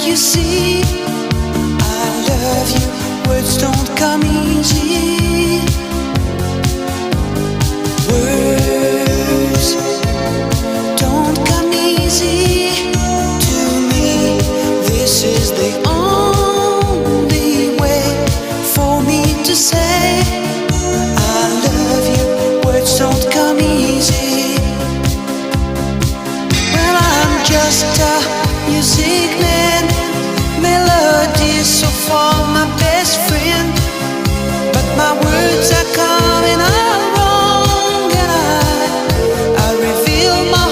you see, I love you. Words don't come easy. Words don't come easy to me. This is the only way for me to say I love you. Words don't come easy. Well, I'm just a music man. Melody is so far my best friend, but my words are